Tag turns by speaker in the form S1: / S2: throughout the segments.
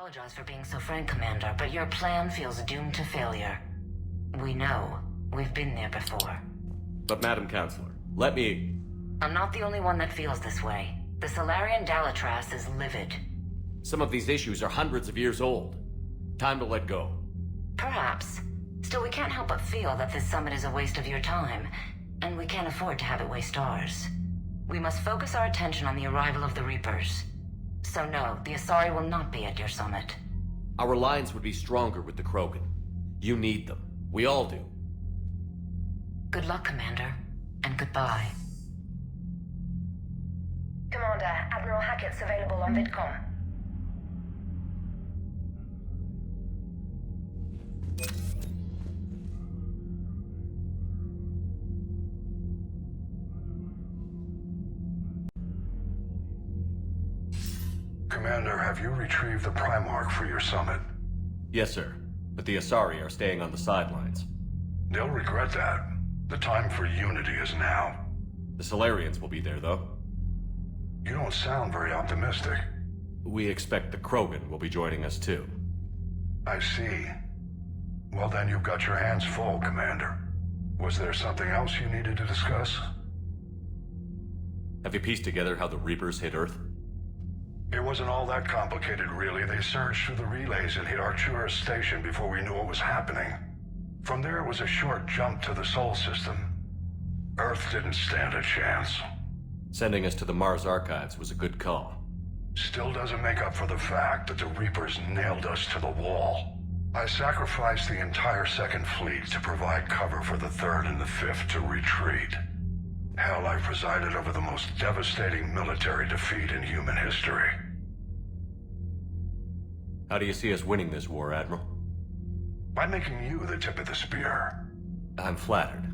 S1: apologize for being so frank, Commander, but your plan feels doomed to failure. We know. We've been there before.
S2: But Madam Counselor, let me...
S1: I'm not the only one that feels this way. The Solarian Dalatras is livid.
S2: Some of these issues are hundreds of years old. Time to let go.
S1: Perhaps. Still, we can't help but feel that this summit is a waste of your time, and we can't afford to have it waste ours. We must focus our attention on the arrival of the Reapers. So no, the Asari will not be at your summit.
S2: Our alliance would be stronger with the Krogan. You need them. We all do.
S1: Good luck, Commander, and goodbye.
S3: Commander, Admiral Hackett's available on VidCom.
S4: Commander, have you retrieved the Primarch for your summit?
S2: Yes, sir. But the Asari are staying on the sidelines.
S4: They'll regret that. The time for unity is now.
S2: The Solarians will be there, though.
S4: You don't sound very optimistic.
S2: We expect the Krogan will be joining us, too.
S4: I see. Well, then you've got your hands full, Commander. Was there something else you needed to discuss?
S2: Have you pieced together how the Reapers hit Earth?
S4: It wasn't all that complicated, really. They surged through the relays and hit Arcturus Station before we knew what was happening. From there, it was a short jump to the Sol system. Earth didn't stand a chance.
S2: Sending us to the Mars archives was a good call.
S4: Still doesn't make up for the fact that the Reapers nailed us to the wall. I sacrificed the entire Second Fleet to provide cover for the Third and the Fifth to retreat. Hell, I presided over the most devastating military defeat in human history.
S2: How do you see us winning this war, Admiral?
S4: By making you the tip of the spear.
S2: I'm flattered,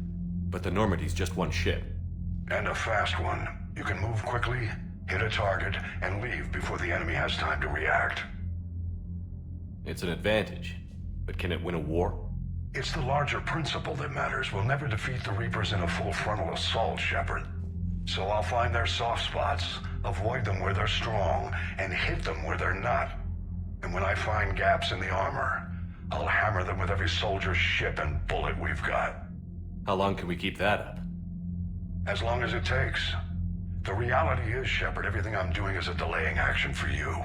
S2: but the Normandy's just one ship.
S4: And a fast one. You can move quickly, hit a target, and leave before the enemy has time to react.
S2: It's an advantage, but can it win a war?
S4: It's the larger principle that matters. We'll never defeat the Reapers in a full frontal assault, Shepard. So I'll find their soft spots, avoid them where they're strong, and hit them where they're not. And when I find gaps in the armor, I'll hammer them with every soldier, ship, and bullet we've got.
S2: How long can we keep that up?
S4: As long as it takes. The reality is, Shepard, everything I'm doing is a delaying action for you.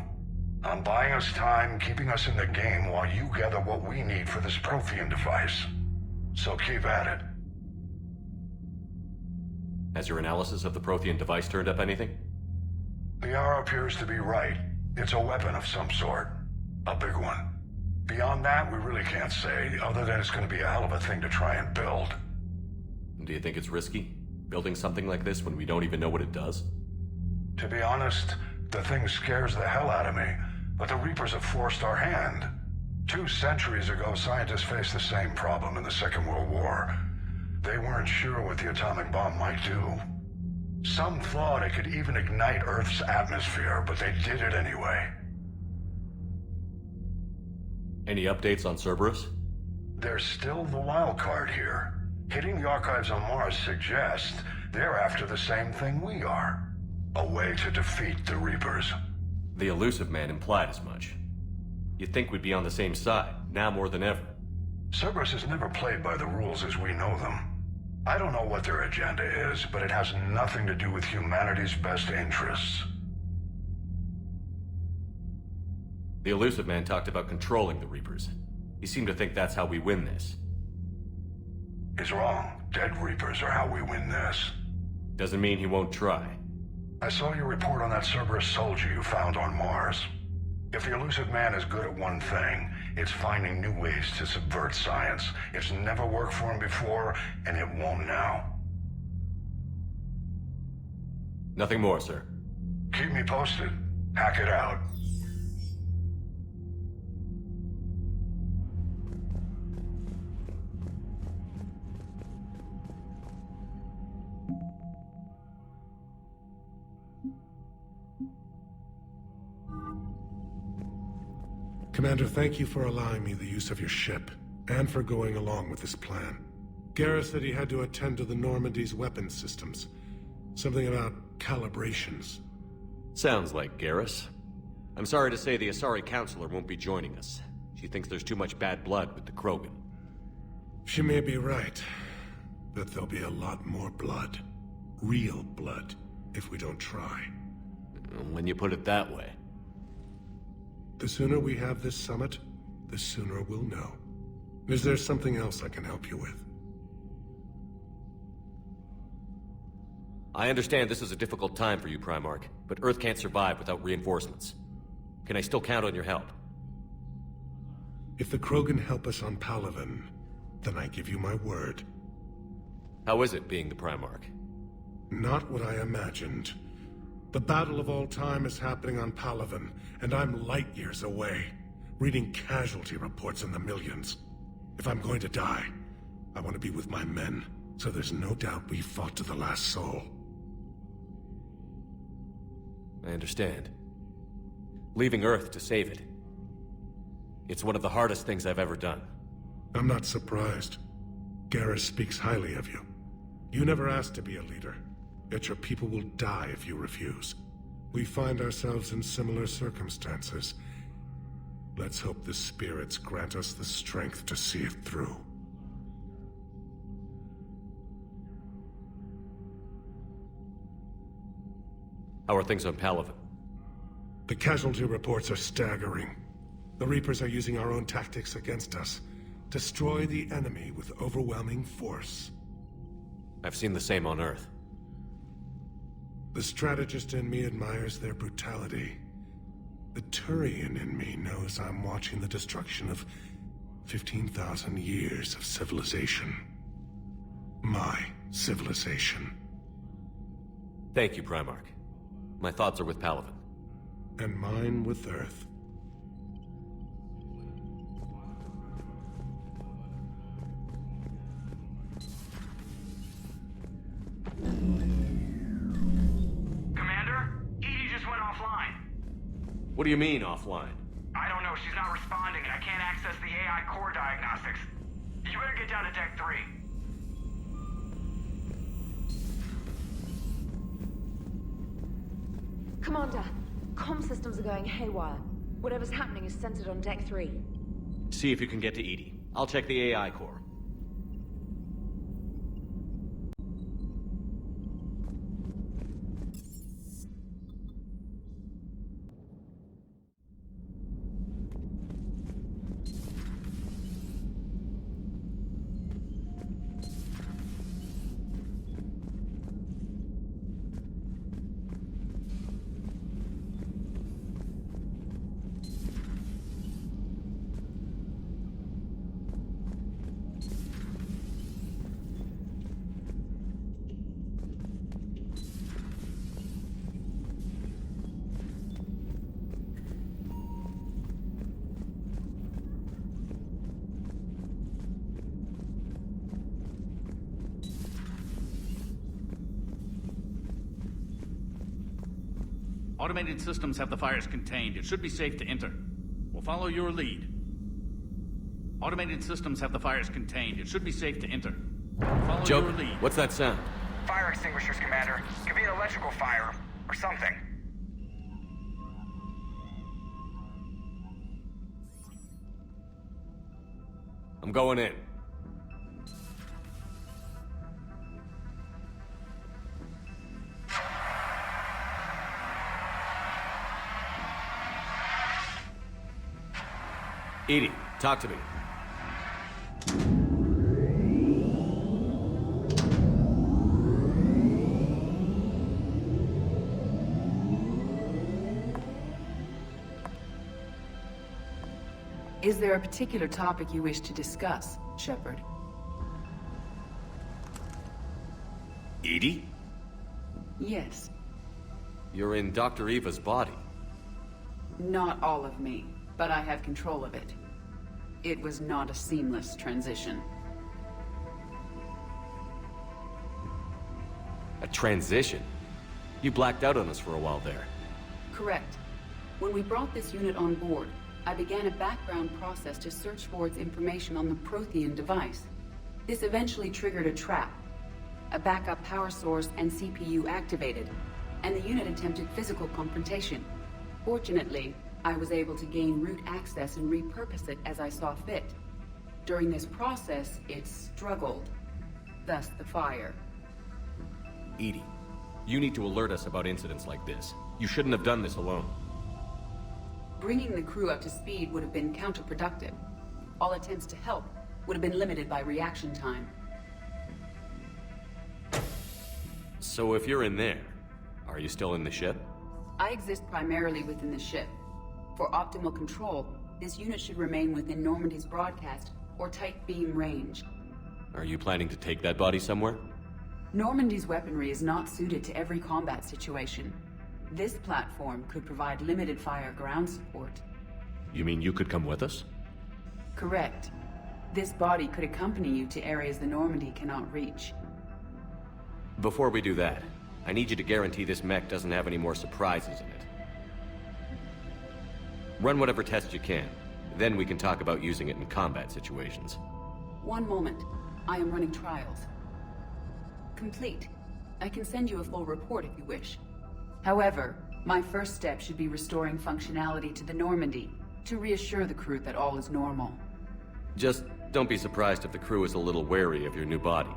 S4: I'm buying us time, keeping us in the game while you gather what we need for this Prothean device. So keep at it.
S2: Has your analysis of the Prothean device turned up anything?
S4: The R appears to be right. It's a weapon of some sort. A big one. Beyond that, we really can't say, other than it's going to be a hell of a thing to try and build.
S2: Do you think it's risky, building something like this when we don't even know what it does?
S4: To be honest, the thing scares the hell out of me, but the Reapers have forced our hand. 2 centuries ago, scientists faced the same problem in the Second World War. They weren't sure what the atomic bomb might do. Some thought it could even ignite Earth's atmosphere, but they did it anyway.
S2: Any updates on Cerberus?
S4: There's still the wild card here. Hitting the archives on Mars suggests they're after the same thing we are. A way to defeat the Reapers.
S2: The elusive man implied as much. You'd think we'd be on the same side, now more than ever.
S4: Cerberus has never played by the rules as we know them. I don't know what their agenda is, but it has nothing to do with humanity's best interests.
S2: The elusive man talked about controlling the Reapers. He seemed to think that's how we win this.
S4: He's wrong. Dead Reapers are how we win this.
S2: Doesn't mean he won't try.
S4: I saw your report on that Cerberus soldier you found on Mars. If the elusive man is good at one thing, it's finding new ways to subvert science. It's never worked for him before, and it won't now.
S2: Nothing more, sir.
S4: Keep me posted. Hack it out.
S5: Commander, thank you for allowing me the use of your ship, and for going along with this plan. Garrus said he had to attend to the Normandy's weapons systems. Something about calibrations.
S2: Sounds like Garrus. I'm sorry to say the Asari counselor won't be joining us. She thinks there's too much bad blood with the Krogan.
S5: She may be right, but there'll be a lot more blood. Real blood, if we don't try.
S2: When you put it that way.
S5: The sooner we have this summit, the sooner we'll know. Is there something else I can help you with?
S2: I understand this is a difficult time for you, Primarch, but Earth can't survive without reinforcements. Can I still count on your help?
S5: If the Krogan help us on Palaven, then I give you my word.
S2: How is it being the Primarch?
S5: Not what I imagined. The battle of all time is happening on Palaven, and I'm light years away, reading casualty reports in the millions. If I'm going to die, I want to be with my men, so there's no doubt we fought to the last soul.
S2: I understand. Leaving Earth to save it. It's one of the hardest things I've ever done.
S5: I'm not surprised. Garrus speaks highly of you. You never asked to be a leader, yet your people will die if you refuse. We find ourselves in similar circumstances. Let's hope the spirits grant us the strength to see it through.
S2: How are things on Palaven?
S5: The casualty reports are staggering. The Reapers are using our own tactics against us. Destroy the enemy with overwhelming force.
S2: I've seen the same on Earth.
S5: The strategist in me admires their brutality. The Turian in me knows I'm watching the destruction of 15,000 years of civilization. My civilization.
S2: Thank you, Primarch. My thoughts are with Palaven.
S5: And mine with Earth.
S6: Commander, EDI just went offline.
S2: What do you mean, offline?
S6: I don't know, she's not responding and I can't access the AI core diagnostics. You better get down to Deck 3.
S7: Commander, comm systems are going haywire. Whatever's happening is centered on Deck 3.
S2: See if you can get to EDI. I'll check the AI core.
S8: Automated systems have the fires contained. It should be safe to enter. We'll follow your lead. Automated systems have the fires contained. It should be safe to enter. Follow
S2: Joke,
S8: your lead.
S2: what's that sound?
S6: Fire extinguishers, Commander. Could be an electrical fire, or something.
S2: I'm going in. EDI, talk to me.
S9: Is there a particular topic you wish to discuss, Shepard?
S2: EDI?
S9: Yes.
S2: You're in Dr. Eva's body.
S9: Not all of me, but I have control of it. It was not a seamless transition.
S2: A transition? You blacked out on us for a while there.
S9: Correct. When we brought this unit on board, I began a background process to search for its information on the Prothean device. This eventually triggered a trap. A backup power source and CPU activated, and the unit attempted physical confrontation. Fortunately, I was able to gain root access and repurpose it as I saw fit. During this process, it struggled. Thus the fire.
S2: EDI, you need to alert us about incidents like this. You shouldn't have done this alone.
S9: Bringing the crew up to speed would have been counterproductive. All attempts to help would have been limited by reaction time.
S2: So if you're in there, are you still in the ship?
S9: I exist primarily within the ship. For optimal control, this unit should remain within Normandy's broadcast or tight beam range.
S2: Are you planning to take that body somewhere?
S9: Normandy's weaponry is not suited to every combat situation. This platform could provide limited fire ground support.
S2: You mean you could come with us?
S9: Correct. This body could accompany you to areas the Normandy cannot reach.
S2: Before we do that, I need you to guarantee this mech doesn't have any more surprises in it. Run whatever tests you can. Then we can talk about using it in combat situations.
S9: One moment. I am running trials. Complete. I can send you a full report if you wish. However, my first step should be restoring functionality to the Normandy to reassure the crew that all is normal.
S2: Just don't be surprised if the crew is a little wary of your new body.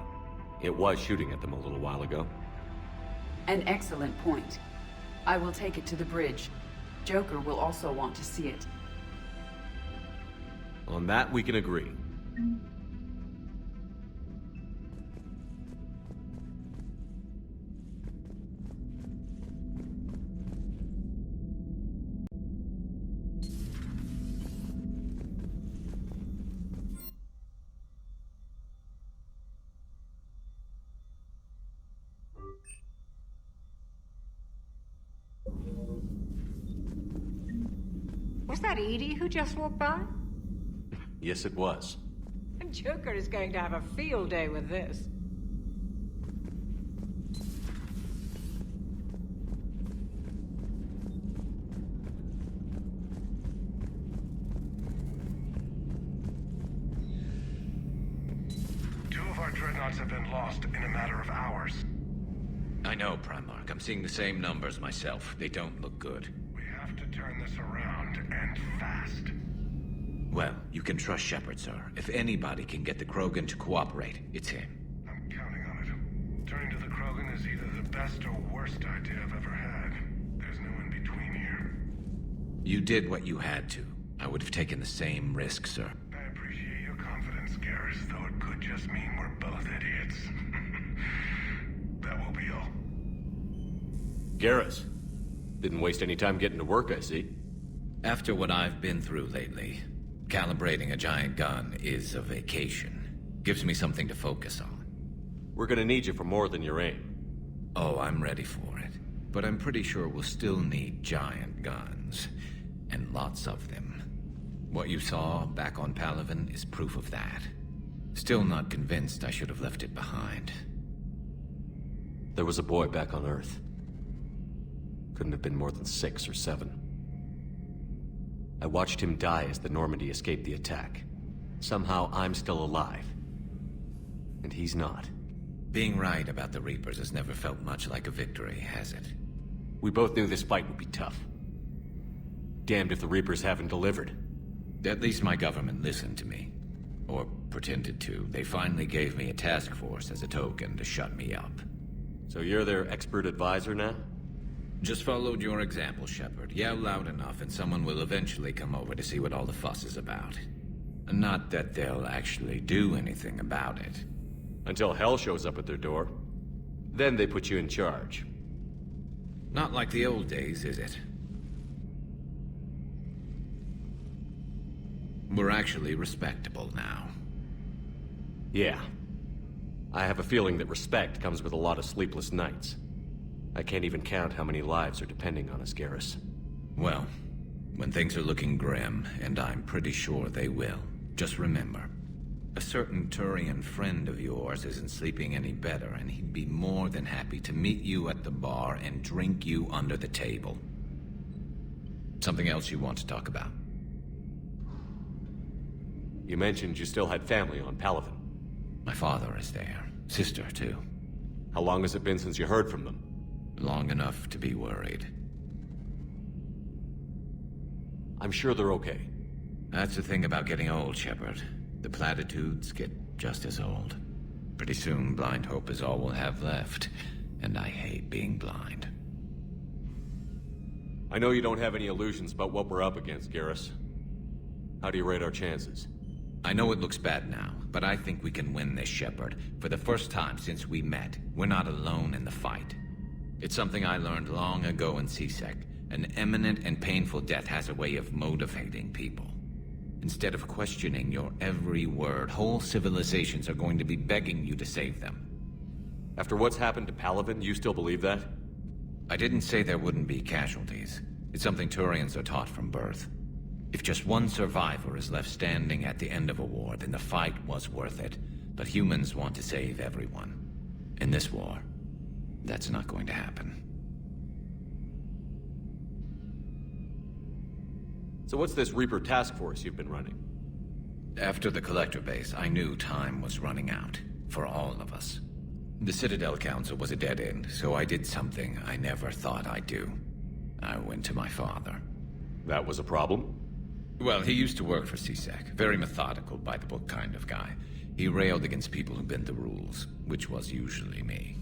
S2: It was shooting at them a little while ago.
S9: An excellent point. I will take it to the bridge. Joker will also want to see it.
S2: On that, we can agree.
S10: Was that EDI who just walked by?
S2: Yes, it was.
S10: Joker is going to have a field day with this.
S4: Two of our dreadnoughts have been lost in a matter of hours.
S11: I know, Primarch. I'm seeing the same numbers myself. They don't look good.
S4: We have to turn this around, and fast.
S11: Well, you can trust Shepard, sir. If anybody can get the Krogan to cooperate, it's him.
S4: I'm counting on it. Turning to the Krogan is either the best or worst idea I've ever had. There's no in between here.
S11: You did what you had to. I would have taken the same risk, sir.
S4: I appreciate your confidence, Garrus, though it could just mean we're both idiots. That will be all.
S2: Garrus. Didn't waste any time getting to work, I see.
S11: After what I've been through lately, calibrating a giant gun is a vacation. Gives me something to focus on.
S2: We're gonna need you for more than your aim.
S11: Oh, I'm ready for it. But I'm pretty sure we'll still need giant guns. And lots of them. What you saw back on Palaven is proof of that. Still not convinced I should have left it behind.
S2: There was a boy back on Earth. Couldn't have been more than 6 or 7. I watched him die as the Normandy escaped the attack. Somehow I'm still alive. And he's not.
S11: Being right about the Reapers has never felt much like a victory, has it?
S2: We both knew this fight would be tough. Damned if the Reapers haven't delivered.
S11: At least my government listened to me. Or pretended to. They finally gave me a task force as a token to shut me up.
S2: So you're their expert advisor now?
S11: Just followed your example, Shepard. Yell loud enough and someone will eventually come over to see what all the fuss is about. Not that they'll actually do anything about it.
S2: Until hell shows up at their door. Then they put you in charge.
S11: Not like the old days, is it? We're actually respectable now.
S2: Yeah. I have a feeling that respect comes with a lot of sleepless nights. I can't even count how many lives are depending on us, Garrus.
S11: Well, when things are looking grim, and I'm pretty sure they will, just remember, a certain Turian friend of yours isn't sleeping any better, and he'd be more than happy to meet you at the bar and drink you under the table. Something else you want to talk about?
S2: You mentioned you still had family on Palaven.
S11: My father is there. Sister, too.
S2: How long has it been since you heard from them?
S11: Long enough to be worried.
S2: I'm sure they're okay.
S11: That's the thing about getting old, Shepard. The platitudes get just as old. Pretty soon, blind hope is all we'll have left. And I hate being blind.
S2: I know you don't have any illusions about what we're up against, Garrus. How do you rate our chances?
S11: I know it looks bad now, but I think we can win this, Shepard. For the first time since we met, we're not alone in the fight. It's something I learned long ago in CSEC. An imminent and painful death has a way of motivating people. Instead of questioning your every word, whole civilizations are going to be begging you to save them.
S2: After what's happened to Palaven, you still believe that?
S11: I didn't say there wouldn't be casualties. It's something Turians are taught from birth. If just one survivor is left standing at the end of a war, then the fight was worth it. But humans want to save everyone. In this war, that's not going to happen.
S2: So what's this Reaper task force you've been running?
S11: After the Collector base, I knew time was running out. For all of us. The Citadel Council was a dead end, so I did something I never thought I'd do. I went to my father.
S2: That was a problem?
S11: Well, he used to work for CSEC. Very methodical, by-the-book kind of guy. He railed against people who bent the rules, which was usually me.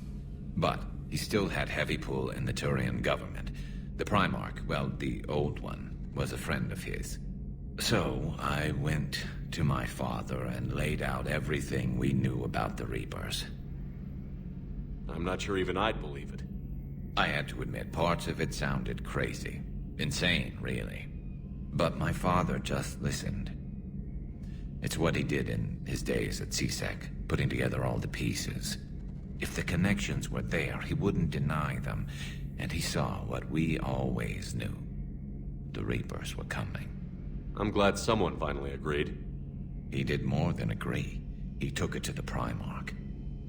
S11: But he still had heavy pull in the Turian government. The Primarch, well, the old one, was a friend of his. So I went to my father and laid out everything we knew about the Reapers.
S2: I'm not sure even I'd believe it.
S11: I had to admit, parts of it sounded crazy. Insane, really. But my father just listened. It's what he did in his days at CSEC, putting together all the pieces. If the connections were there, he wouldn't deny them. And he saw what we always knew. The Reapers were coming.
S2: I'm glad someone finally agreed.
S11: He did more than agree. He took it to the Primarch.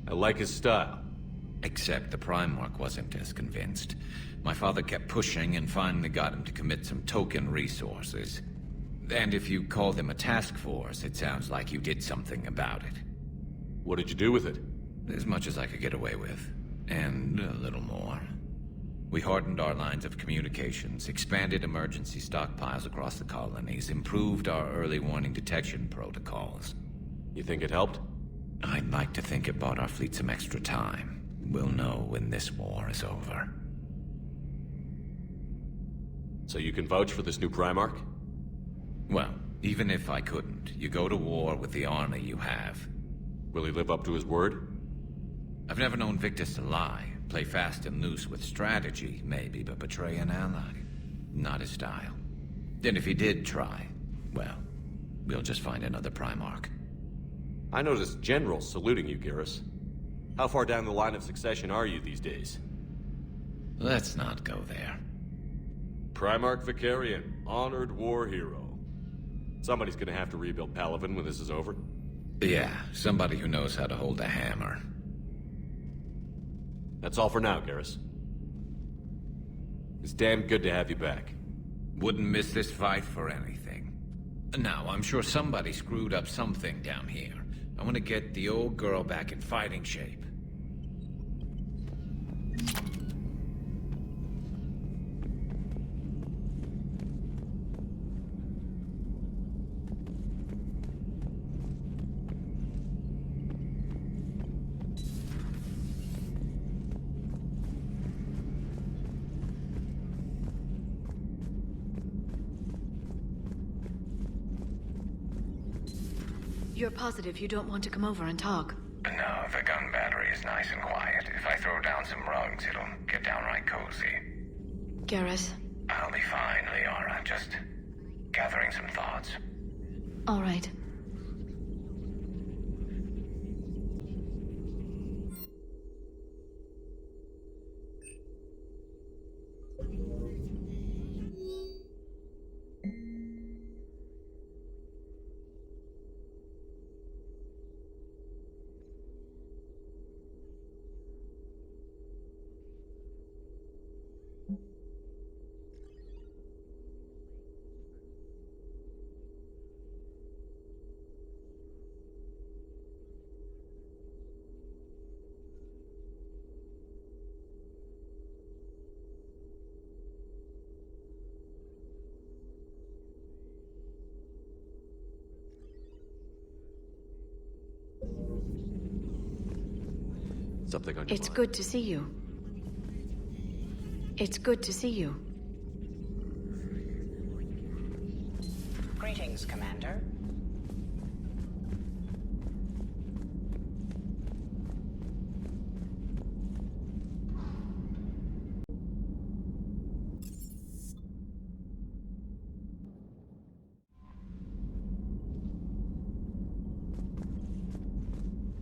S2: I like his style.
S11: Except the Primarch wasn't as convinced. My father kept pushing and finally got him to commit some token resources. And if you call them a task force, it sounds like you did something about it.
S2: What did you do with it?
S11: As much as I could get away with. And a little more. We hardened our lines of communications, expanded emergency stockpiles across the colonies, improved our early warning detection protocols.
S2: You think it helped?
S11: I'd like to think it bought our fleet some extra time. We'll know when this war is over.
S2: So you can vouch for this new Primarch?
S11: Well, even if I couldn't, you go to war with the army you have.
S2: Will he live up to his word?
S11: I've never known Victus to lie. Play fast and loose with strategy, maybe, but betray an ally. Not his style. Then if he did try, well, we'll just find another Primarch.
S2: I noticed generals saluting you, Garrus. How far down the line of succession are you these days?
S11: Let's not go there.
S2: Primarch Vicarian, honored war hero. Somebody's gonna have to rebuild Palaven when this is over.
S11: Yeah, somebody who knows how to hold a hammer.
S2: That's all for now, Garrus. It's damn good to have you back.
S11: Wouldn't miss this fight for anything. Now, I'm sure somebody screwed up something down here. I want to get the old girl back in fighting shape.
S12: You're positive you don't want to come over and talk?
S13: No, the gun battery is nice and quiet. If I throw down some rugs, it'll get downright cozy.
S12: Garrus?
S13: I'll be fine, Liara. Just gathering some thoughts.
S12: All right.
S2: Something on your
S12: It's
S2: mind?
S12: good to see you. It's good to see you.
S10: Greetings, Commander.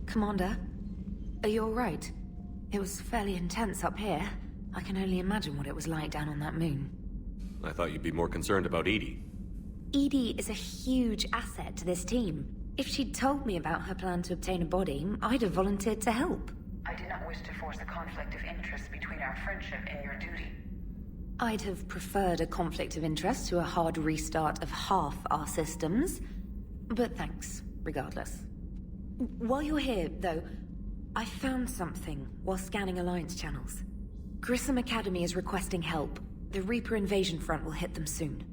S1: Commander, are you alright? It was fairly intense up here. I can only imagine what it was like down on that moon.
S2: I thought you'd be more concerned about EDI.
S1: EDI is a huge asset to this team. If she'd told me about her plan to obtain a body, I'd have volunteered to help.
S3: I did not wish to force a conflict of interest between our friendship and your duty.
S1: I'd have preferred a conflict of interest to a hard restart of half our systems. But thanks, regardless. While you're here, though, I found something while scanning Alliance channels. Grissom Academy is requesting help. The Reaper invasion front will hit them soon.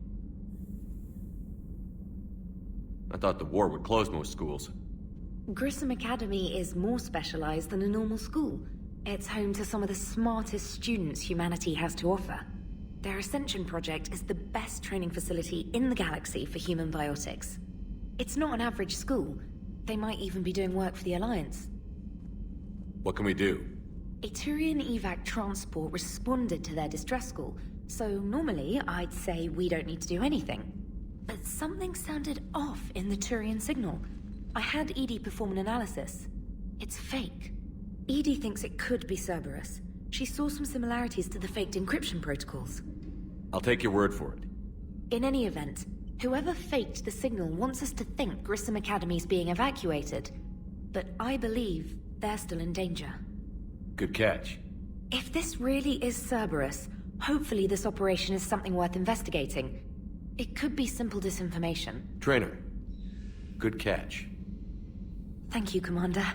S2: I thought the war would close most schools.
S1: Grissom Academy is more specialized than a normal school. It's home to some of the smartest students humanity has to offer. Their Ascension project is the best training facility in the galaxy for human biotics. It's not an average school. They might even be doing work for the Alliance.
S2: What can we do?
S1: A Turian evac transport responded to their distress call, so normally I'd say we don't need to do anything. But something sounded off in the Turian signal. I had EDI perform an analysis. It's fake. EDI thinks it could be Cerberus. She saw some similarities to the faked encryption protocols.
S2: I'll take your word for it.
S1: In any event, whoever faked the signal wants us to think Grissom Academy's being evacuated. But I believe they're still in danger.
S2: Good catch.
S1: If this really is Cerberus, hopefully this operation is something worth investigating. It could be simple disinformation.
S2: Trainer, good catch.
S1: Thank you, Commander.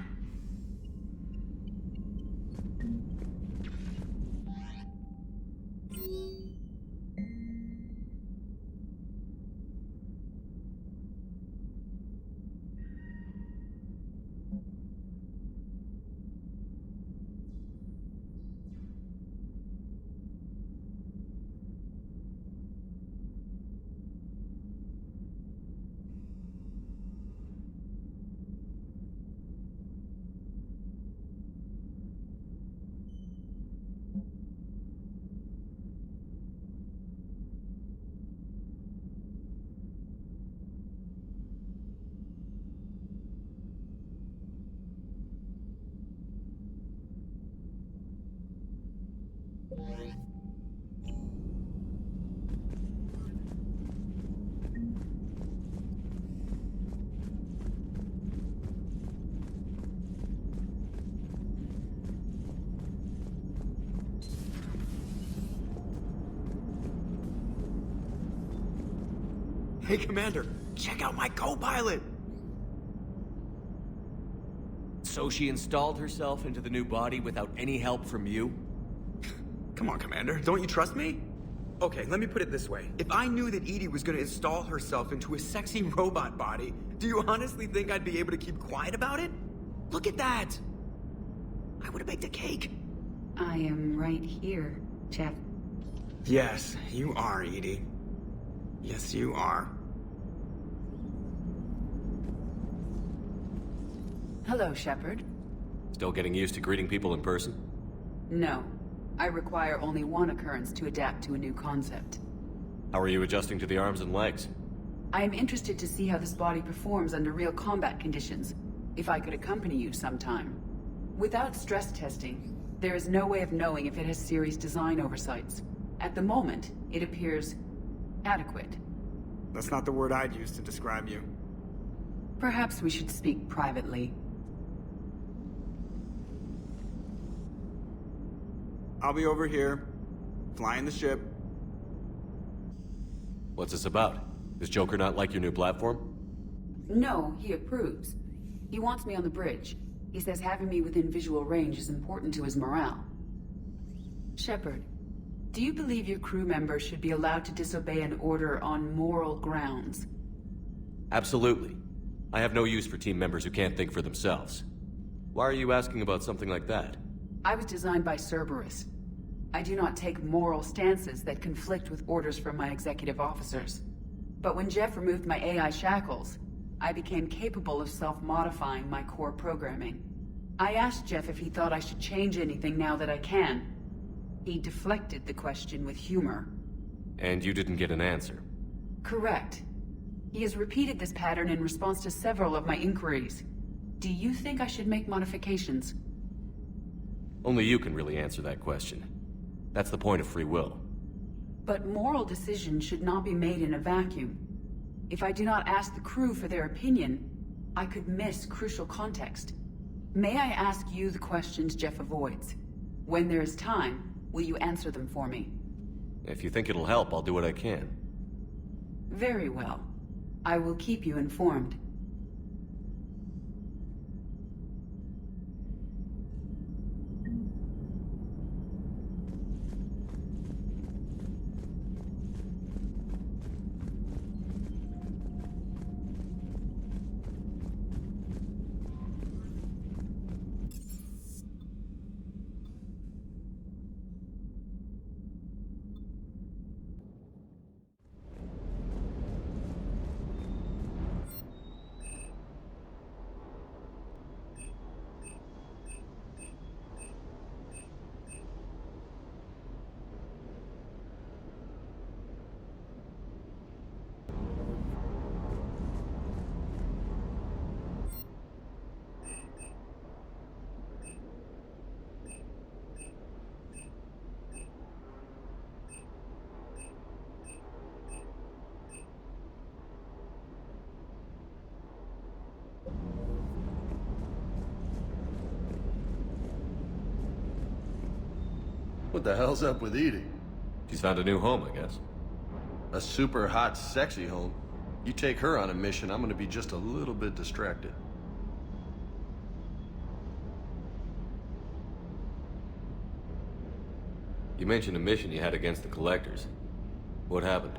S14: Hey, Commander, check out my co-pilot!
S2: So she installed herself into the new body without any help from you?
S14: Come on, Commander, don't you trust me? Okay, let me put it this way. If I knew that EDI was gonna install herself into a sexy robot body, do you honestly think I'd be able to keep quiet about it? Look at that! I would've baked a cake.
S9: I am right here, Jeff.
S14: Yes, you are, EDI. Yes, you are.
S9: Hello, Shepard.
S2: Still getting used to greeting people in person?
S9: No. I require only one occurrence to adapt to a new concept.
S2: How are you adjusting to the arms and legs?
S9: I am interested to see how this body performs under real combat conditions. If I could accompany you sometime. Without stress testing, there is no way of knowing if it has serious design oversights. At the moment, it appears adequate.
S14: That's not the word I'd use to describe you.
S9: Perhaps we should speak privately.
S14: I'll be over here, flying the ship.
S2: What's this about? Does Joker not like your new platform?
S9: No, he approves. He wants me on the bridge. He says having me within visual range is important to his morale. Shepard, do you believe your crew members should be allowed to disobey an order on moral grounds?
S2: Absolutely. I have no use for team members who can't think for themselves. Why are you asking about something like that?
S9: I was designed by Cerberus. I do not take moral stances that conflict with orders from my executive officers. But when Jeff removed my AI shackles, I became capable of self-modifying my core programming. I asked Jeff if he thought I should change anything now that I can. He deflected the question with humor.
S2: And you didn't get an answer?
S9: Correct. He has repeated this pattern in response to several of my inquiries. Do you think I should make modifications?
S2: Only you can really answer that question. That's the point of free will.
S9: But moral decisions should not be made in a vacuum. If I do not ask the crew for their opinion, I could miss crucial context. May I ask you the questions Jeff avoids? When there is time, will you answer them for me?
S2: If you think it'll help, I'll do what I can.
S9: Very well. I will keep you informed.
S15: What the hell's up with Edie?
S2: She's found a new home, I guess.
S15: A super hot, sexy home. You take her on a mission, I'm gonna be just a little bit distracted.
S2: You mentioned a mission you had against the Collectors. What happened?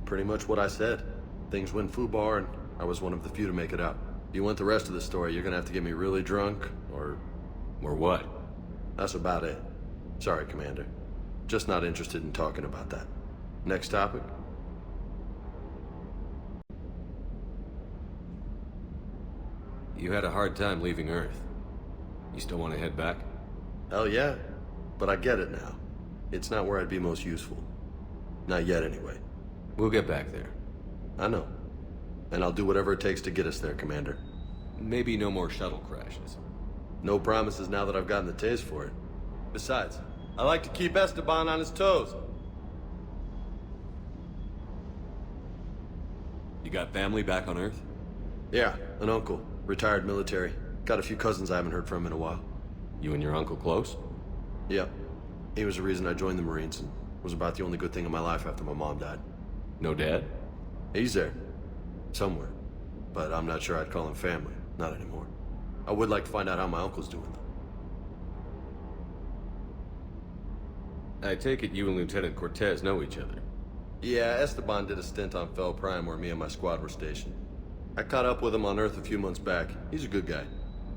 S15: Pretty much what I said. Things went foobar, and I was one of the few to make it out. If you want the rest of the story, you're gonna have to get me really drunk, or...
S2: Or what?
S15: That's about it. Sorry, Commander. Just not interested in talking about that. Next topic?
S2: You had a hard time leaving Earth. You still want to head back?
S15: Hell yeah. But I get it now. It's not where I'd be most useful. Not yet, anyway.
S2: We'll get back there.
S15: I know. And I'll do whatever it takes to get us there, Commander.
S2: Maybe no more shuttle crashes.
S15: No promises now that I've gotten the taste for it. Besides, I like to keep Esteban on his toes.
S2: You got family back on Earth?
S15: Yeah, an uncle. Retired military. Got a few cousins I haven't heard from in a while.
S2: You and your uncle close?
S15: Yep. He was the reason I joined the Marines and was about the only good thing in my life after my mom died.
S2: No dad?
S15: He's there. Somewhere. But I'm not sure I'd call him family. Not anymore. I would like to find out how my uncle's doing, though.
S2: I take it you and Lieutenant Cortez know each other.
S15: Yeah, Esteban did a stint on Fel Prime where me and my squad were stationed. I caught up with him on Earth a few months back. He's a good guy.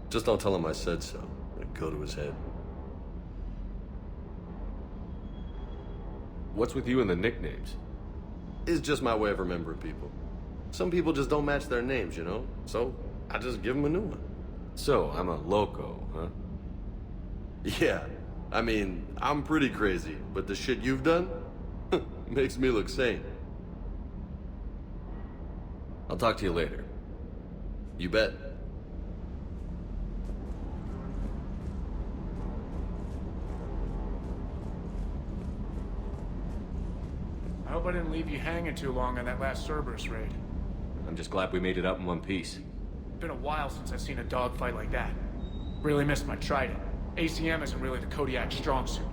S15: Just don't tell him I said so. It'd go to his head.
S2: What's with you and the nicknames?
S15: It's just my way of remembering people. Some people just don't match their names, you know? So, I just give them a new one.
S2: So, I'm a loco, huh?
S15: Yeah. I mean, I'm pretty crazy, but the shit you've done makes me look sane.
S2: I'll talk to you later.
S15: You bet.
S6: I hope I didn't leave you hanging too long on that last Cerberus raid.
S2: I'm just glad we made it up in one piece.
S6: Been a while since I've seen a dogfight like that. Really missed my trident. ACM isn't really the Kodiak strong suit.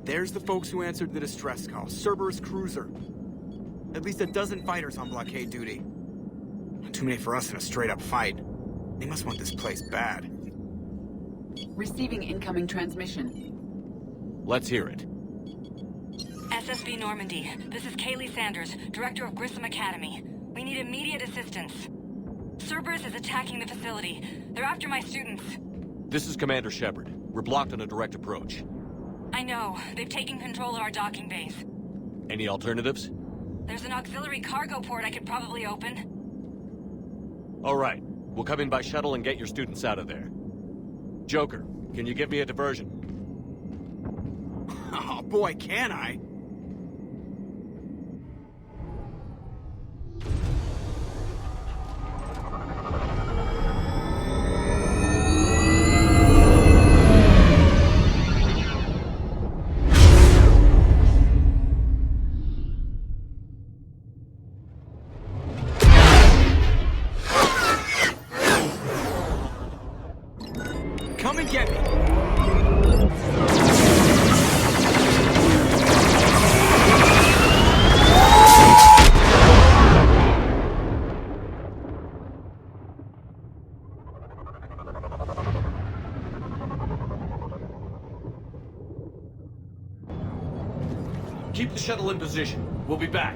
S14: There's the folks who answered the distress call. Cerberus cruiser. At least a dozen fighters on blockade duty. Too many for us in a straight-up fight. They must want this place bad.
S9: Receiving incoming transmission.
S2: Let's hear it.
S16: SSB Normandy. This is Kaylee Sanders, Director of Grissom Academy. We need immediate assistance. Cerberus is attacking the facility. They're after my students.
S2: This is Commander Shepard. We're blocked on a direct approach.
S16: I know. They've taken control of our docking base.
S2: Any alternatives?
S16: There's an auxiliary cargo port I could probably open.
S2: All right. We'll come in by shuttle and get your students out of there. Joker, can you give me a diversion?
S14: Oh boy, can I? Come and get me!
S2: Keep the shuttle in position. We'll be back.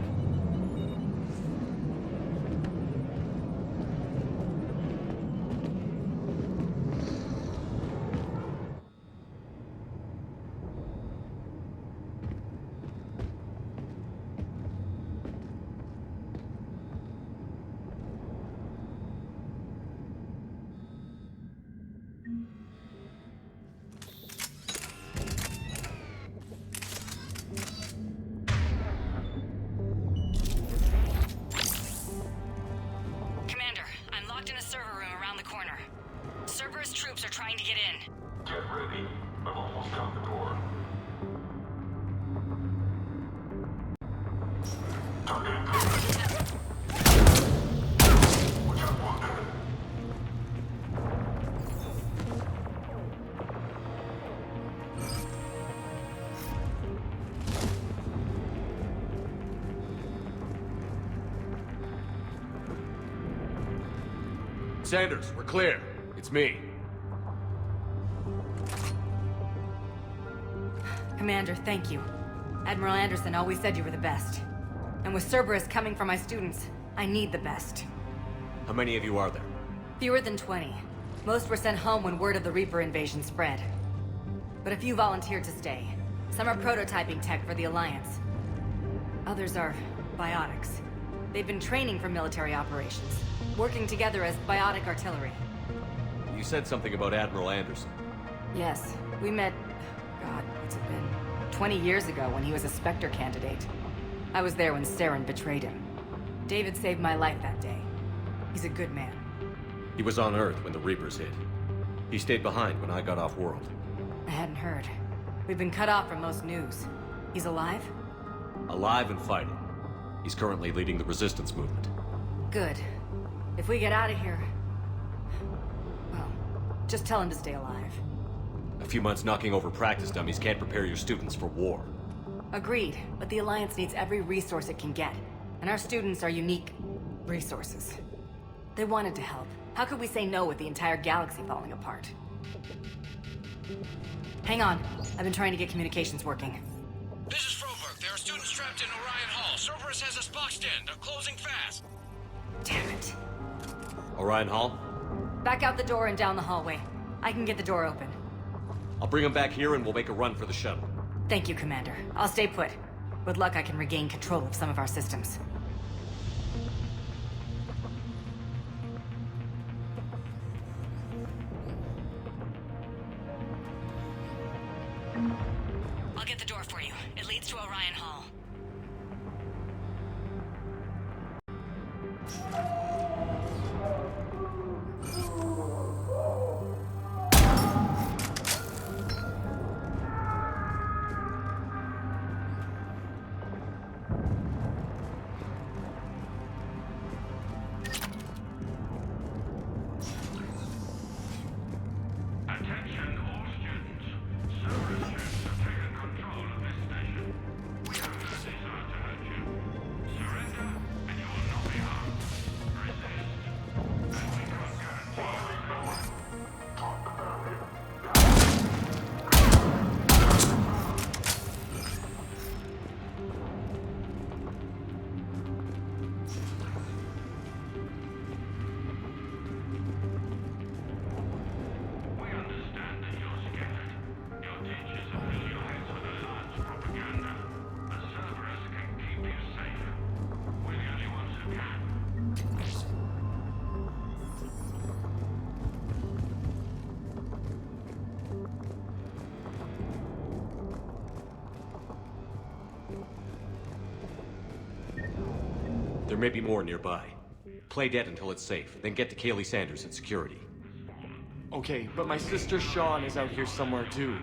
S16: Cerberus troops are trying to get in.
S4: Get ready. I've almost got the door. Target improved. Watch out, Walker.
S2: Sanders, we're clear. It's me.
S16: Commander, thank you. Admiral Anderson always said you were the best. And with Cerberus coming for my students, I need the best.
S2: How many of you are there?
S16: Fewer than 20. Most were sent home when word of the Reaper invasion spread. But a few volunteered to stay. Some are prototyping tech for the Alliance. Others are biotics. They've been training for military operations, working together as biotic artillery.
S2: You said something about Admiral Anderson.
S16: Yes, we met... God, what's it been? 20 years ago when he was a Spectre candidate. I was there when Saren betrayed him. David saved my life that day. He's a good man.
S2: He was on Earth when the Reapers hit. He stayed behind when I got off-world.
S16: I hadn't heard. We've been cut off from most news. He's alive?
S2: Alive and fighting. He's currently leading the resistance movement.
S16: Good. If we get out of here... well, just tell him to stay alive.
S2: A few months knocking over practice dummies can't prepare your students for war.
S16: Agreed, but the Alliance needs every resource it can get. And our students are unique resources. They wanted to help. How could we say no with the entire galaxy falling apart? Hang on. I've been trying to get communications working.
S17: This is Froberg. There are students trapped in Orion Hall. Cerberus has us boxed in. They're closing fast.
S16: Damn it.
S2: Orion Hall?
S16: Back out the door and down the hallway. I can get the door open.
S2: I'll bring them back here and we'll make a run for the shuttle.
S16: Thank you, Commander. I'll stay put. With luck, I can regain control of some of our systems. I'll get the door for you. It leads to Orion Hall.
S4: Attention all students. Cerberus troops have taken control of
S2: There may be more nearby. Play dead until it's safe, then get to Kaylee Sanders at security.
S18: Okay, but my sister Sean is out here somewhere too.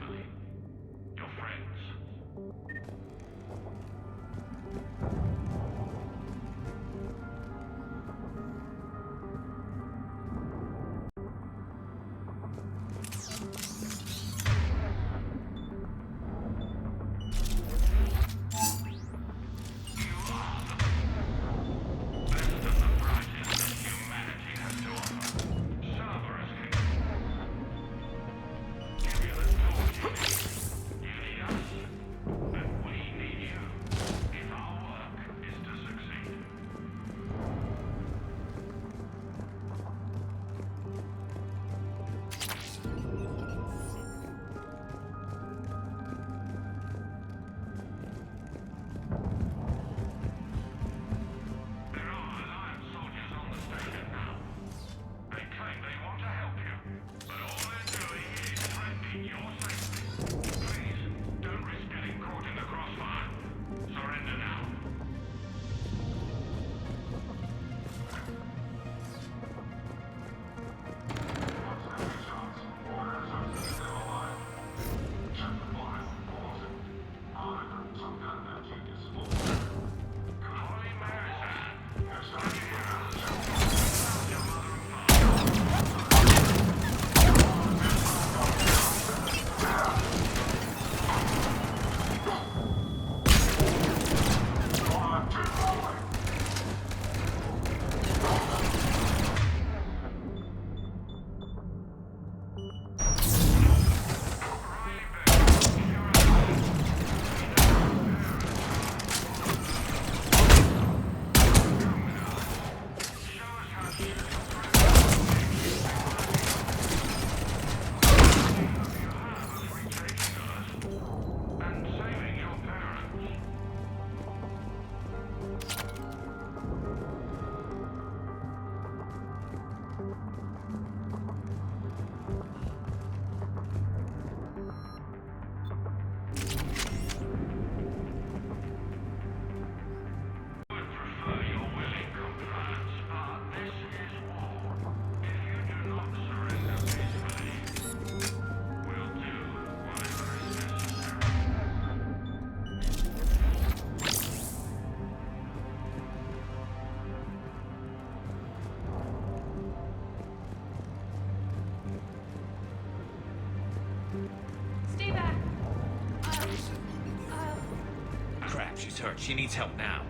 S17: She's hurt. She needs help now.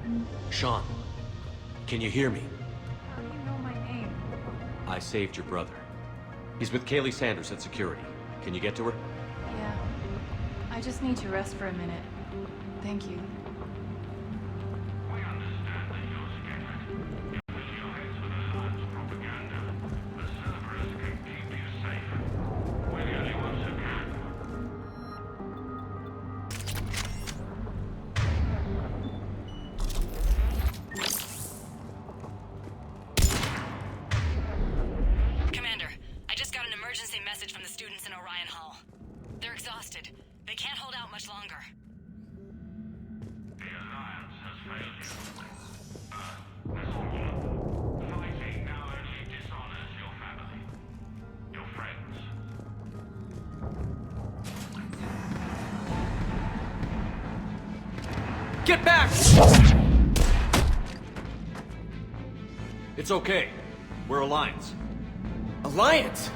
S2: Sean, can you hear me?
S7: How do you know my name?
S2: I saved your brother. He's with Kaylee Sanders at security. Can you get to her?
S7: Yeah. I just need to rest for a minute. Thank you.
S17: We understand that you're scared. You're with your heads with Alliance propaganda. The Cerberus can keep you safe. We're the only ones who can.
S16: Commander, I just got an emergency message from the students in Orion Hall. They're exhausted. They can't hold out much longer.
S17: The Alliance has failed you. That's all you. Fighting now only dishonors your family. Your friends.
S2: Get back! It's okay. We're Alliance.
S18: Alliance?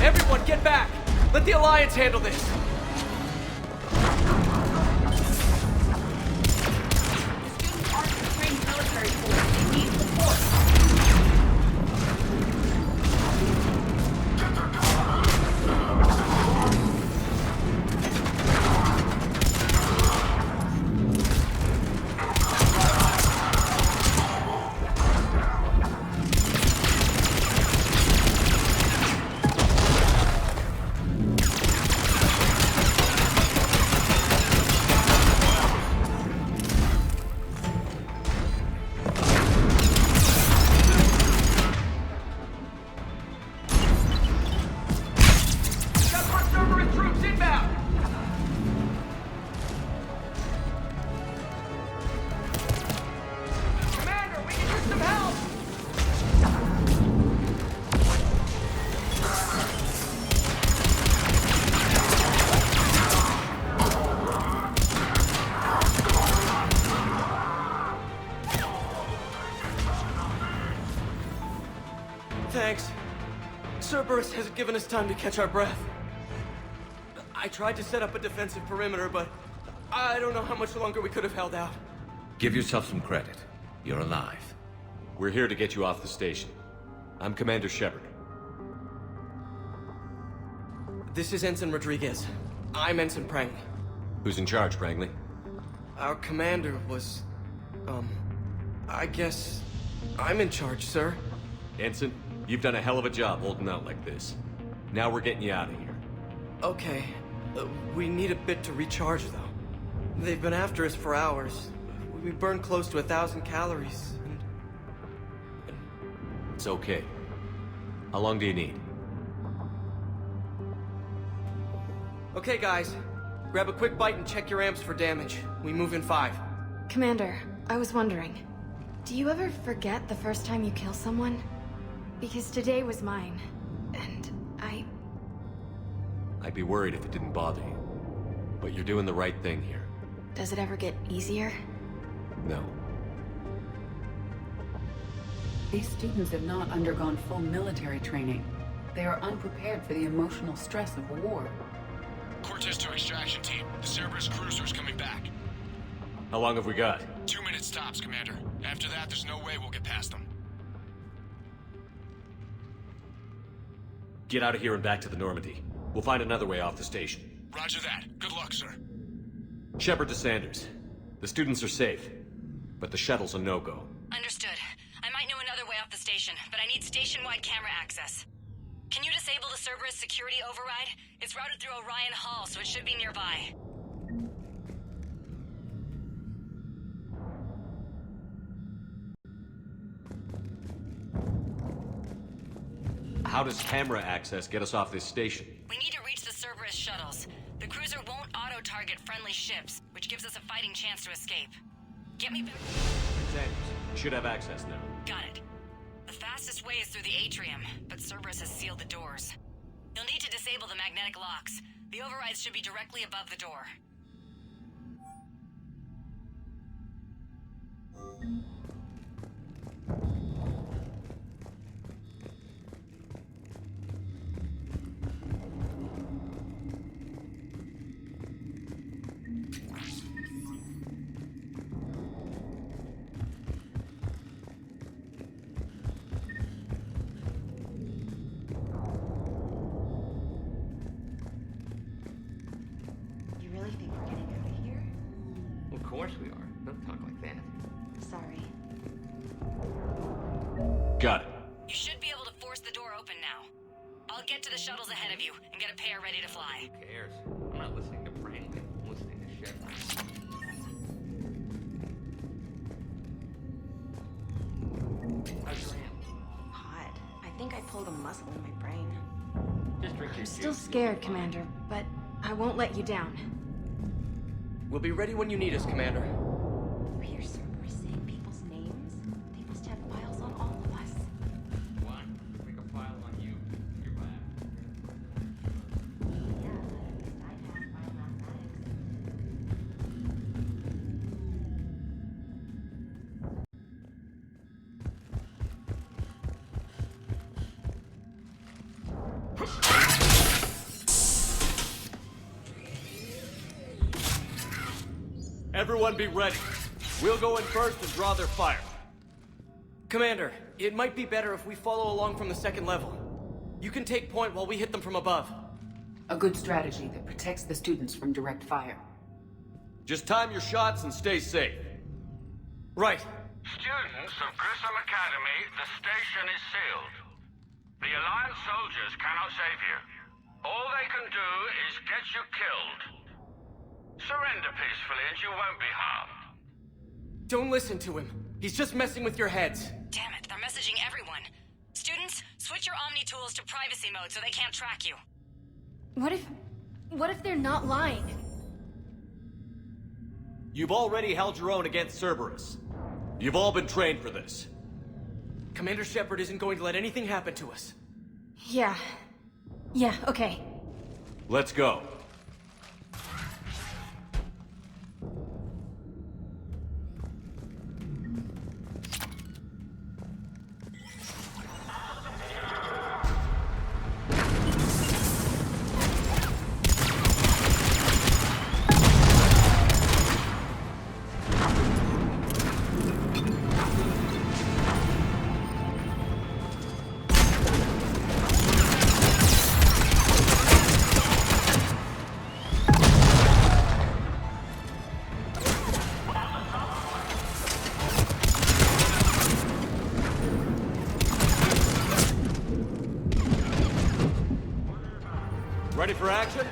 S2: Everyone, get back! Let the Alliance handle this!
S9: Students aren't a trained military force. They need support.
S18: Thanks. Cerberus hasn't given us time to catch our breath. I tried to set up a defensive perimeter, but I don't know how much longer we could have held out.
S11: Give yourself some credit. You're alive.
S2: We're here to get you off the station. I'm Commander Shepard.
S18: This is Ensign Rodriguez. I'm Ensign Prang.
S2: Who's in charge, Prangley?
S18: Our commander was... I guess... I'm in charge, sir.
S2: Ensign, you've done a hell of a job holding out like this. Now we're getting you out of here.
S18: Okay. We need a bit to recharge, though. They've been after us for hours. We burned close to 1,000 calories, and...
S2: It's okay. How long do you need?
S18: Okay, guys. Grab a quick bite and check your amps for damage. We move in 5.
S19: Commander, I was wondering, do you ever forget the first time you kill someone? Because today was mine, and
S2: I'd be worried if it didn't bother you. But you're doing the right thing here.
S19: Does it ever get easier?
S2: No.
S9: These students have not undergone full military training. They are unprepared for the emotional stress of war.
S6: Cortez to extraction team. The Cerberus cruiser is coming back.
S2: How long have we got?
S6: 2 minutes tops, Commander. After that, there's no way we'll get past them.
S2: Get out of here and back to the Normandy. We'll find another way off the station.
S6: Roger that. Good luck, sir.
S2: Shepard to Sanders. The students are safe, but the shuttle's a no-go.
S16: Understood. I might know another way off the station, but I need station-wide camera access. Can you disable the Cerberus security override? It's routed through Orion Hall, so it should be nearby.
S2: How does camera access get us off this station?
S16: We need to reach the Cerberus shuttles. The cruiser won't auto-target friendly ships, which gives us a fighting chance to escape. Get me back...
S2: Sanders, you should have access now.
S16: Got it. The fastest way is through the atrium, but Cerberus has sealed the doors. You'll need to disable the magnetic locks. The overrides should be directly above the door.
S20: Of course we are. Don't talk like that.
S19: Sorry.
S2: Got it.
S16: You should be able to force the door open now. I'll get to the shuttles ahead of you and get a pair ready to fly.
S20: Who cares? I'm not listening to Frank. I'm listening to Shepard. How's your hand?
S19: Hot. I think I pulled a muscle in my brain.
S20: Just drink your
S19: I'm
S20: juice.
S19: still scared, Commander, but I won't let you down.
S18: We'll be ready when you need us, Commander.
S19: You hear Cerberus saying people's names? They must have files on all of us.
S20: What? Make a file on you. You're back.
S2: Everyone be ready. We'll go in first and draw their fire.
S18: Commander, it might be better if we follow along from the second level. You can take point while we hit them from above.
S9: A good strategy that protects the students from direct fire.
S2: Just time your shots and stay safe.
S18: Right.
S17: Students of Grissom Academy, the station is sealed. The Alliance soldiers cannot save you. All they can do is get you killed. Surrender peacefully and you won't be harmed.
S18: Don't listen to him. He's just messing with your heads.
S16: Damn it, they're messaging everyone. Students, switch your Omni tools to privacy mode so they can't track you.
S19: What if they're not lying?
S2: You've already held your own against Cerberus. You've all been trained for this.
S18: Commander Shepard isn't going to let anything happen to us.
S19: Yeah, okay.
S2: Let's go.
S18: for action?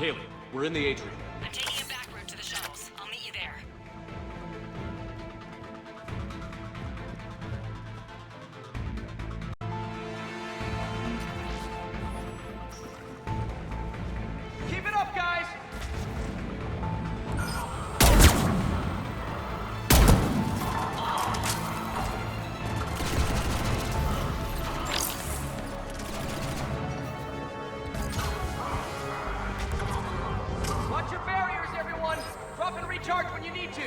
S2: Kaylee, we're in the atrium.
S16: I'm taking a back route to the shuttles. I'll meet you there.
S18: Keep it up, guys! Watch your barriers, everyone! Drop and recharge when you need to!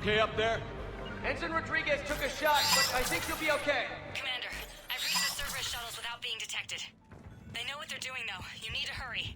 S18: okay up there? Ensign Rodriguez took a shot, but I think you'll be okay.
S16: Commander, I've reached the Cerberus shuttles without being detected. They know what they're doing, though. You need to hurry.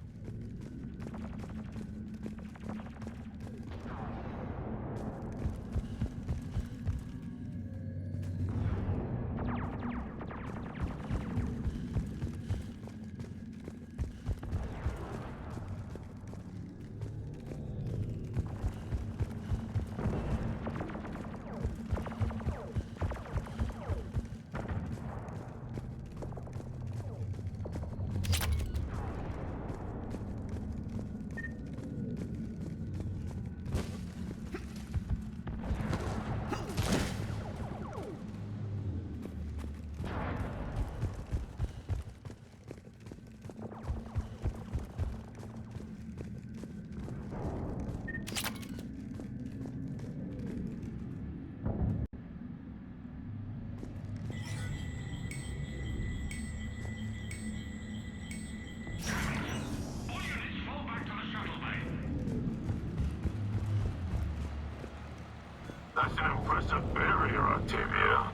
S21: That's an impressive barrier, Octavia.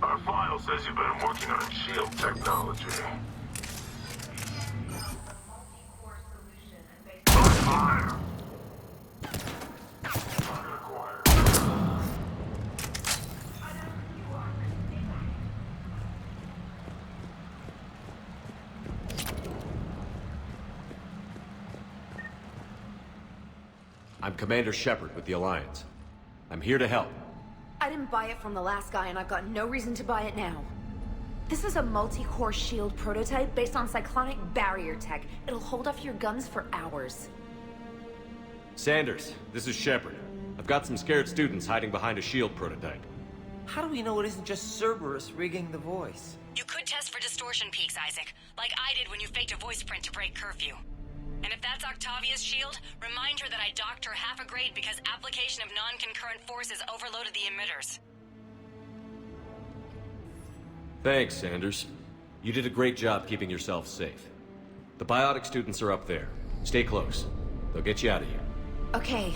S21: Our file says you've been working on shield technology. On fire!
S2: I'm Commander Shepard with the Alliance. I'm here to help.
S7: I didn't buy it from the last guy, and I've got no reason to buy it now. This is a multi-core shield prototype based on cyclonic barrier tech. It'll hold off your guns for hours.
S2: Sanders, this is Shepard. I've got some scared students hiding behind a shield prototype.
S22: How do we know it isn't just Cerberus rigging the voice?
S16: You could test for distortion peaks, Isaac, like I did when you faked a voice print to break curfew. And if that's Octavia's shield, remind her that I docked her half a grade because application of non-concurrent forces overloaded the emitters.
S2: Thanks, Sanders. You did a great job keeping yourself safe. The biotic students are up there. Stay close. They'll get you out of here.
S7: Okay.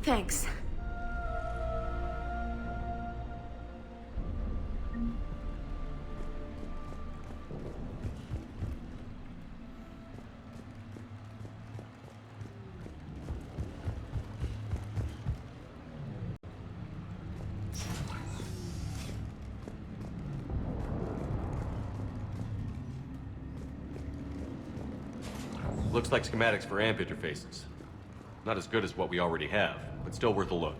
S7: Thanks.
S2: Looks like schematics for amp interfaces. Not as good as what we already have, but still worth a look.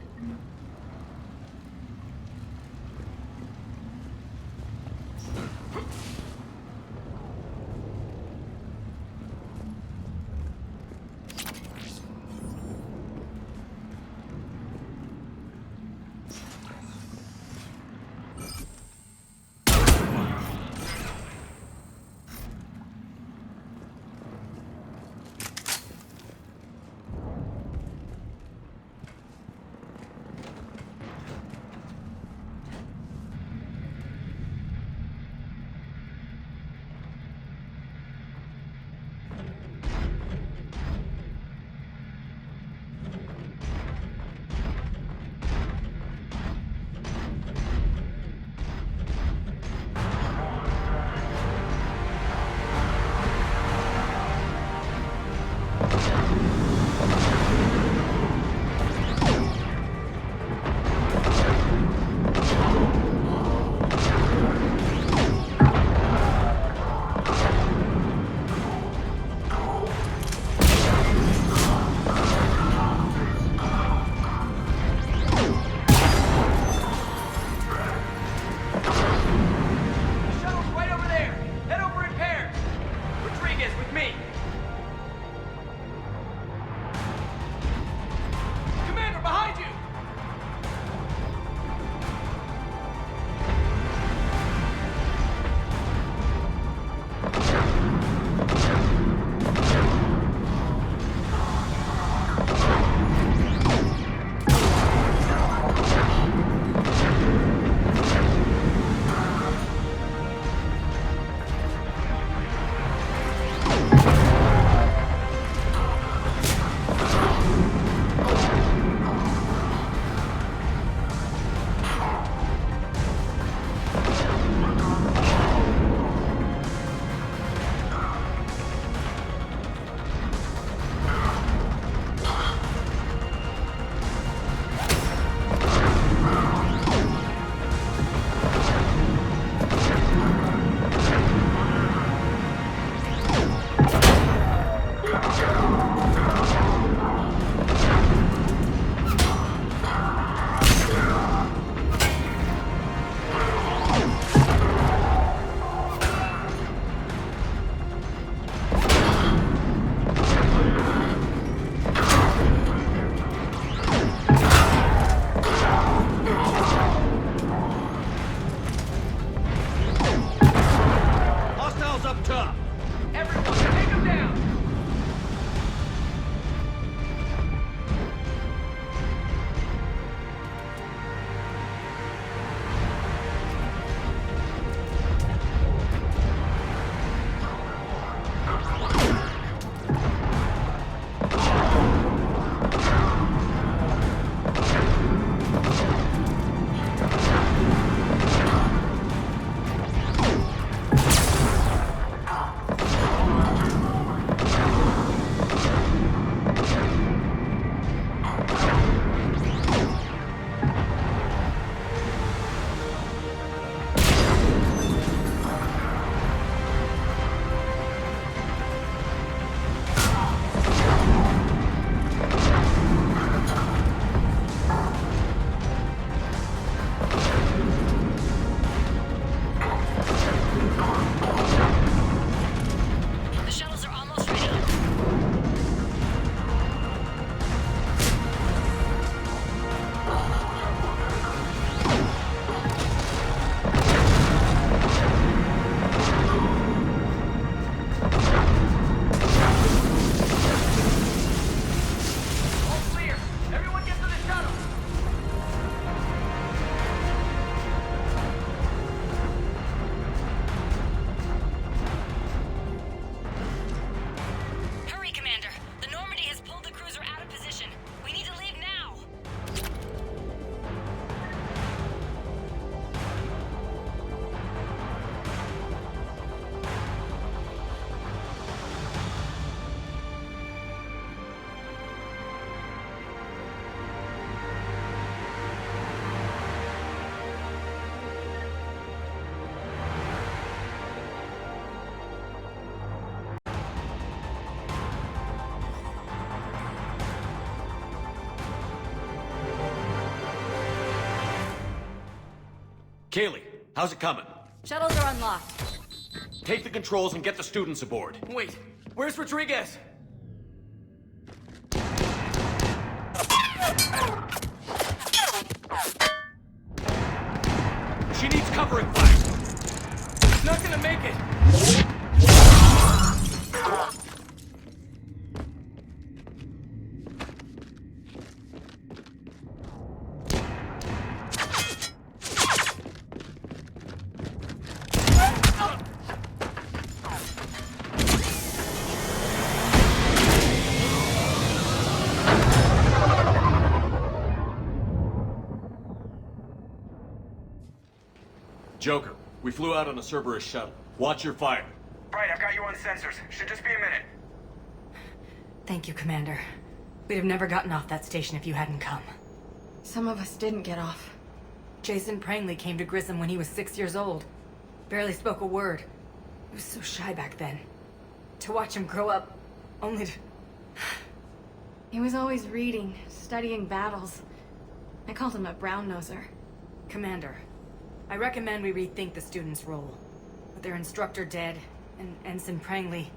S2: Kaylee, how's it coming?
S16: Shuttles are unlocked.
S2: Take the controls and get the students aboard.
S18: Wait, where's Rodriguez?
S2: She needs covering fire.
S18: She's not gonna make it.
S2: Joker, we flew out on a Cerberus shuttle. Watch your fire.
S14: Right, I've got you on sensors. Should just be a minute.
S16: Thank you, Commander. We'd have never gotten off that station if you hadn't come.
S19: Some of us didn't get off.
S16: Jason Prangley came to Grissom when he was 6 years old. Barely spoke a word. He was so shy back then. To watch him grow up, only to...
S19: He was always reading, studying battles. I called him a brown-noser.
S16: Commander, I recommend we rethink the students' role. With their instructor dead, and Ensign Prangley...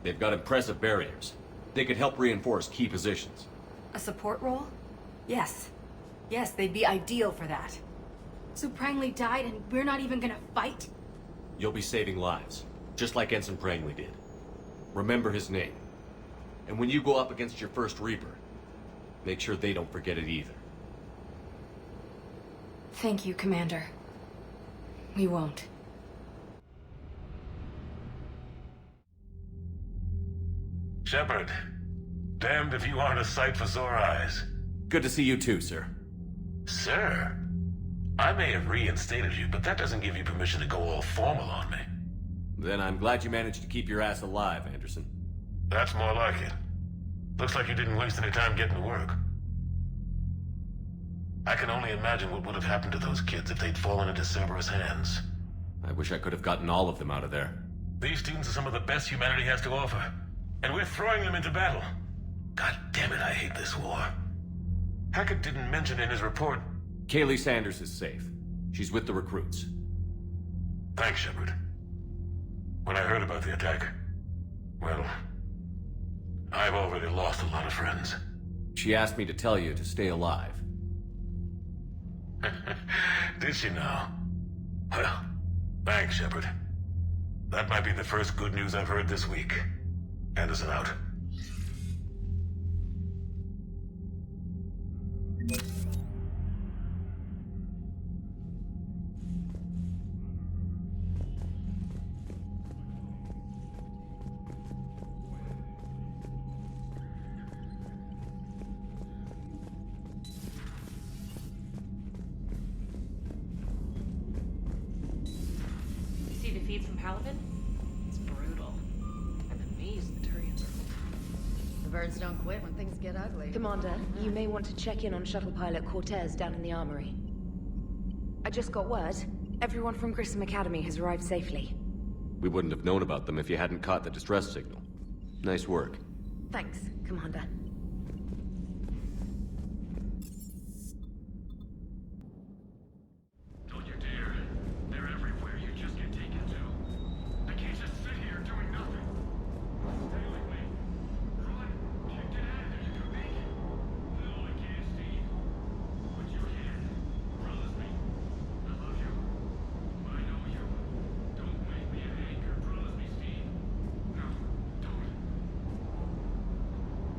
S2: They've got impressive barriers. They could help reinforce key positions.
S16: A support role? Yes. Yes, they'd be ideal for that.
S19: So Prangley died and we're not even gonna fight?
S2: You'll be saving lives, just like Ensign Prangley did. Remember his name. And when you go up against your first Reaper, make sure they don't forget it either.
S19: Thank you, Commander. We won't.
S21: Shepard, damned if you aren't a sight for sore eyes.
S2: Good to see you too, sir.
S21: Sir? I may have reinstated you, but that doesn't give you permission to go all formal on me.
S2: Then I'm glad you managed to keep your ass alive, Anderson.
S21: That's more like it. Looks like you didn't waste any time getting to work. I can only imagine what would have happened to those kids if they'd fallen into Cerberus' hands.
S2: I wish I could have gotten all of them out of there.
S21: These students are some of the best humanity has to offer, and we're throwing them into battle. God damn it, I hate this war. Hackett didn't mention in his report...
S2: Kaylee Sanders is safe. She's with the recruits.
S21: Thanks, Shepard. When I heard about the attack, well, I've already lost a lot of friends.
S2: She asked me to tell you to stay alive.
S21: Did she now? Well, thanks, Shepard. That might be the first good news I've heard this week. Anderson out.
S5: From Paladin? It's brutal. I'm amazed the Turians are...
S7: The birds don't quit when things get ugly. Commander, you may want to check in on shuttle pilot Cortez down in the armory. I just got word. Everyone from Grissom Academy has arrived safely.
S2: We wouldn't have known about them if you hadn't caught the distress signal. Nice work.
S7: Thanks, Commander.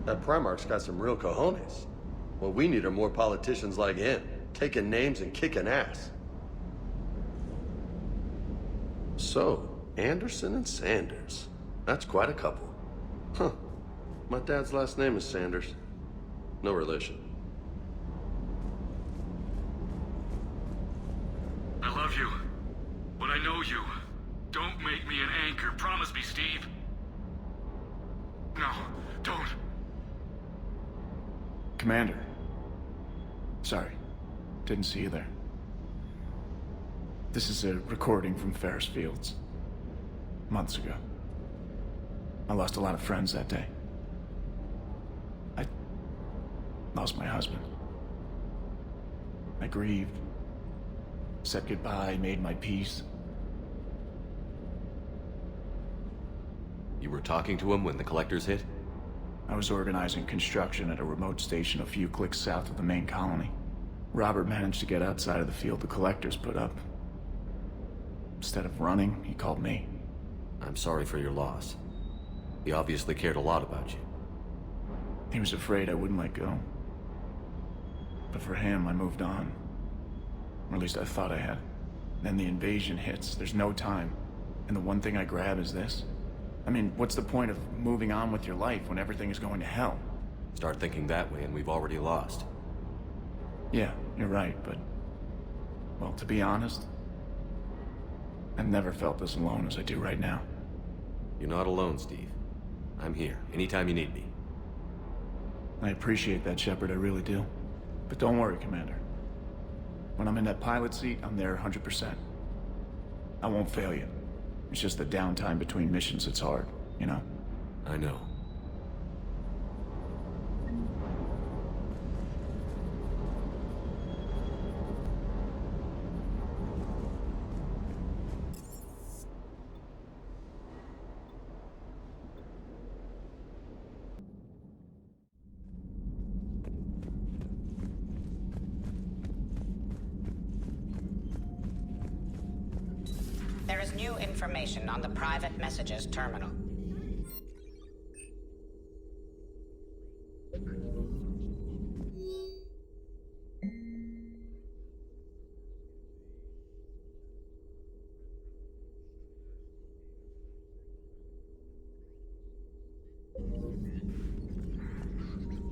S15: That Primarch's got some real cojones. What we need are more politicians like him, taking names and kicking ass. So, Anderson and Sanders. That's quite a couple. Huh. My dad's last name is Sanders. No relation.
S21: I love you, but I know you. Don't make me an anchor. Promise me, Steve. No, don't.
S6: Commander. Sorry. Didn't see you there. This is a recording from Ferris Fields. Months ago. I lost a lot of friends that day. I lost my husband. I grieved. Said goodbye, made my peace.
S2: You were talking to him when the collectors hit?
S6: I was organizing construction at a remote station a few clicks south of the main colony. Robert managed to get outside of the field the collectors put up. Instead of running, he called me.
S2: I'm sorry for your loss. He obviously cared a lot about you.
S6: He was afraid I wouldn't let go. But for him, I moved on. Or at least I thought I had. Then the invasion hits, there's no time. And the one thing I grab is this. I mean, what's the point of moving on with your life when everything is going to hell?
S2: Start thinking that way and we've already lost.
S6: Yeah, you're right, but... well, to be honest, I've never felt as alone as I do right now.
S2: You're not alone, Steve. I'm here, anytime you need me.
S6: I appreciate that, Shepard, I really do. But don't worry, Commander. When I'm in that pilot seat, I'm there 100%. I won't fail you. It's just the downtime between missions that's hard, you know?
S2: I know.
S8: There is new information on the private messages terminal.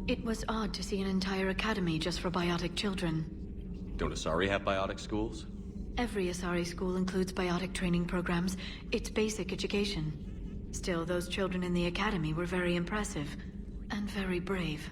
S12: It was odd to see an entire academy just for biotic children.
S2: Don't Asari have biotic schools?
S12: Every Asari school includes biotic training programs. It's basic education. Still, those children in the academy were very impressive. And very brave.